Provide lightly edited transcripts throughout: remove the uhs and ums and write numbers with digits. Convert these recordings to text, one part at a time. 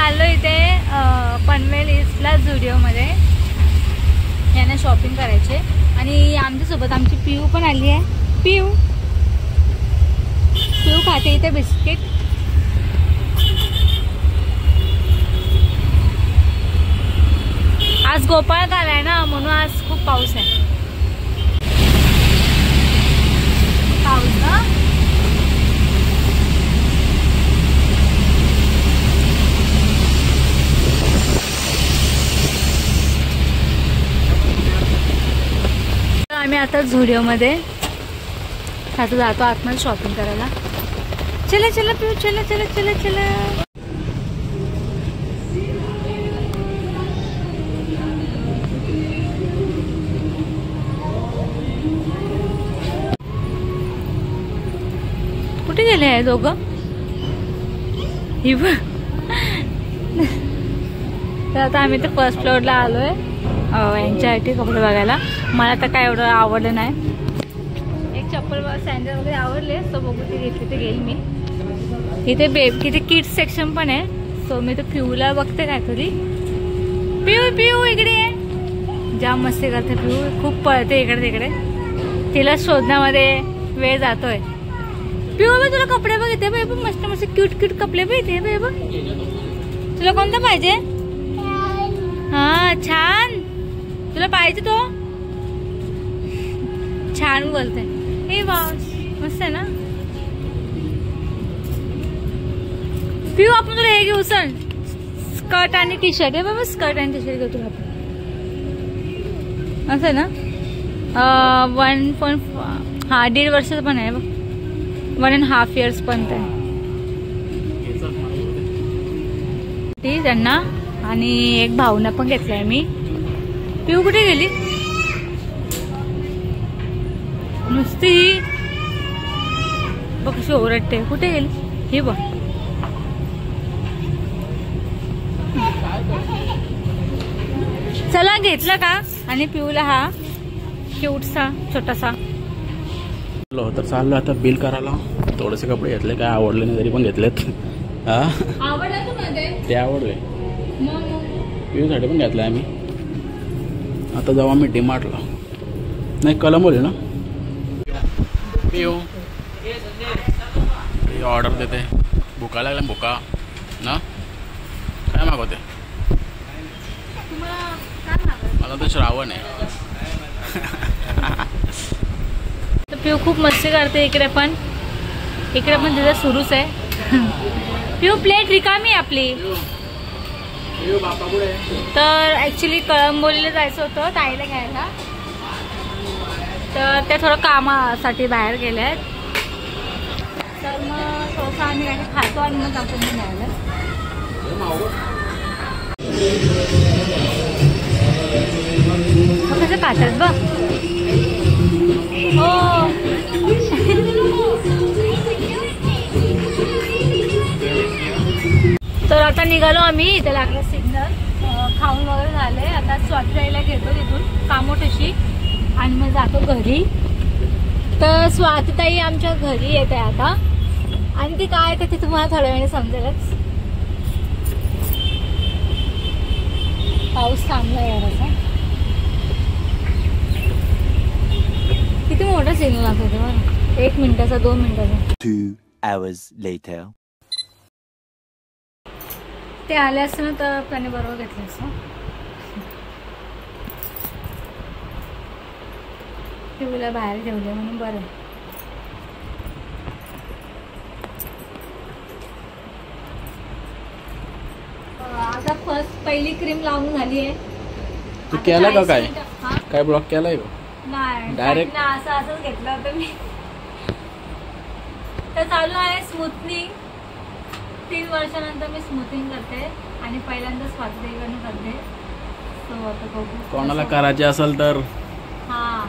चाललो इथे पनवेल ईस्टला झुडिओमध्ये यांना शॉपिंग करायचे आणि आमच्यासोबत आमची पिऊ पण आली आहे। पिऊ खाते इथे बिस्किट। आज गोपाळकाला आहे ना, म्हणून आज खूप पाऊस आहे। पाऊस ना आम्ही आता झुडिओमध्ये आता जातो आतमध्ये शॉपिंग करायला। चला चला पिऊ, चला चला चला चला। कुठे गेले आहे दोघं? तर आता आम्ही तर फर्स्ट फ्लोअरला आलोय यांच्यासाठी कपडे बघायला। मला तर काय एवढं आवडलं नाही। एक चप्पल सँडल वगैरे आवडले, सो बघू ते घेतले ते घेईल मी। इथे इथे किड्स सेक्शन पण आहे, सो मी तर पिऊला बघते काहीतरी। पिऊ इकडे आहे। जाम मस्ती करते पिऊ, खूप पळते इकडे तिकडे, तिला शोधण्यामध्ये वेळ जातोय। पिऊ बघ तुला कपडे बघितले बाई, मस्त मस्त क्यूट क्यूट कपडे बघितले बाई बघ। तुला कोणता पाहिजे? हा छान, तुला पाहिजे तो? छान बोलते। हे वाव मस्त आहे ना पिऊ। आपण तुला हे घेऊ चल, स्कर्ट आणि टी शर्ट आहे बाबा। स्कर्ट आणि टी शर्ट घेऊ तुला असं ना। 1.5 वर्षाचं पण आहे बघ, 1.5 years पण आहे त्यांना। आणि एक भावना पण घेतलाय मी। पिऊ कुठे गेली? नुसती बघ कशी ओरडते, कुठे गेली ही बघ। चला घेतला का? आणि पिऊला हा क्यूटसा छोटासा तर चाललो आता बिल करायला। थोडेसे कपडे घेतले, काय आवडले नाही तरी पण घेतलेत। हा आवडला तुम्हाला? ते आवडले, पिऊसाठी पण घेतलं आम्ही। आता जाऊ आम्ही डीमार्टला, नाही कलंबोली ना। पिऊ ऑर्डर देते, भुका लागला भुका ना। काय मागवते? मला तर श्रावण आहे। तर पिऊ खूप मस्ती करते इकडे पण तिथं सुरूच आहे। पिऊ प्लेट रिकामी आहे आपली। तर ऍक्च्युली कळंबोलीला जायचं होतं ताईला घ्यायला, तर त्या थोडं कामासाठी बाहेर गेल्या आहेत। तर मग थोडंसं आम्ही काही खातो आणि मग आपण न्यायला। कसं खातात बघ। हो तर आता निघालो आम्ही, इथे लागलं सिग्नल, खाऊन वगैरे झाले। आता स्वातीताईला घेतो तिथून कामोठीशी आणि मग जातो घरी। तर स्वातीताई आमच्या घरी येते आता, आणि ती काय येते ते तुम्हाला थोड्या वेळाने समजेलच। पाऊस थांबला यार असा, किती मोठा सिग्नल लागतो तेव्हा, 1 मिनिटाचा 2 मिनिटाचा। 2 hours later ते आले असतं ना तर त्याने बरोबर घेतलं असतं। पिऊला बाहेर ठेवले म्हणून बरं। आता पहिली क्रीम लावून झाली आहे। तू केला का काय ब्लॉक केलाय का? नाही डायरेक्ट असंच घेतलं होतं मी। तर चालू आहे स्मूथनिंग। 3 वर्षानंतर मी स्मूथिंग करते आणि पहिल्यांदा स्वातीकडून करते। सो आता बघू कोणाला करायचे असेल तर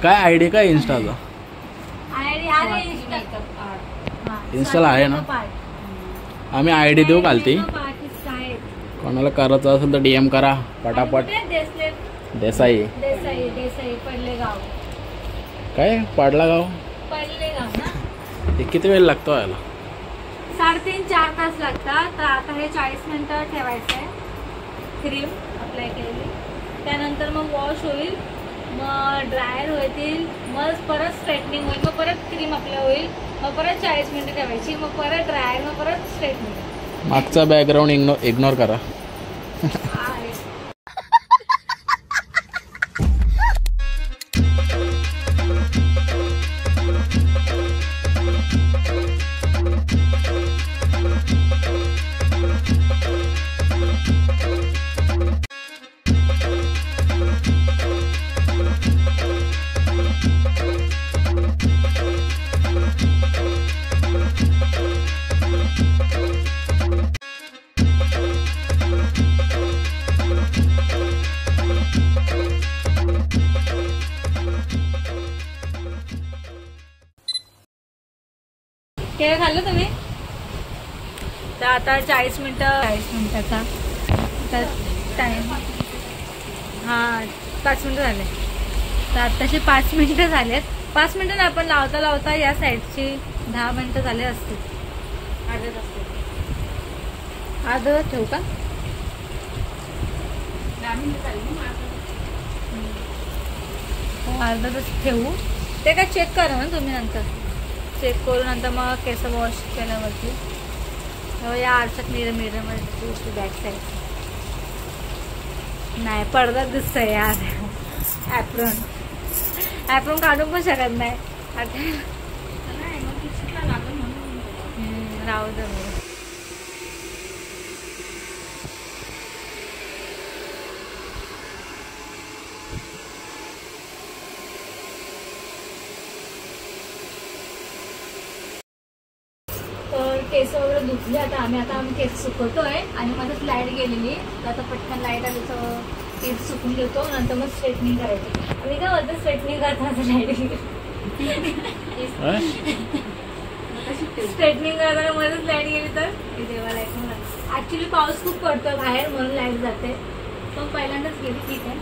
काय आयडी काय इंस्टाचा? इंस्टाला आहे ना, आम्ही आयडी देऊ घालते। कोणाला करायचं असेल तर DM करा पटापट। देसाई पडलेगाव। काय पडला गाव? पडलेगाव ना। किती वेळ लागतो याला? 3-4 तास लागतात. तर आता हे 40 मिनिटं ठेवायचं आहे क्रीम अप्लाय केलेली. त्यानंतर मग वॉश होईल, मग ड्रायर होतील, मग परत स्ट्रेटनिंग होईल, मग परत क्रीम अप्लाय होईल, मग परत 40 मिनिटं ठेवायची, मग परत ड्रायर, मग परत स्ट्रेटनिंग. मागचा बॅकग्राऊंड इग्नोर करा. केळं खाल्लं तुम्ही? तर आता 40 मिनिटाचा तर टाईम. हां 5 मिनिटं झाले. तर आत्ताशी 5 मिनिटं झालेत. 5 मिनिटं आपण लावता लावता या साईडची 10 मिनिटं झाले असतील. अर्धा ठेवू का? अर्धा तास ठेवू. ते काय चेक करा ना तुम्ही नंतर. चेक करून नंतर मग केस वॉश केल्यावरती या आरशात मिररमध्ये बॅक साईड नाही पडदा दिसतंय यार. ॲप्रॉन काढून पण शकत नाही. राहू दे मला. केस वगैरे धुतले. आता आम्ही केस सुकवतोय आणि माझं लाईट गेलेली. तर आता पटकन लाईट आली तर केस सुकून घेतो, नंतर मग स्ट्रेटनिंग करायची. आणि काय होतं स्ट्रेटनिंग करताना लाईट गेली. स्ट्रेटनिंग करताना मध्येच लाईट गेली तर तेव्हा लाईट. ऍक्च्युली पाऊस खूप पडतो बाहेर म्हणून लाईट जाते, पण पहिल्यांदाच गेली. ठीक आहे.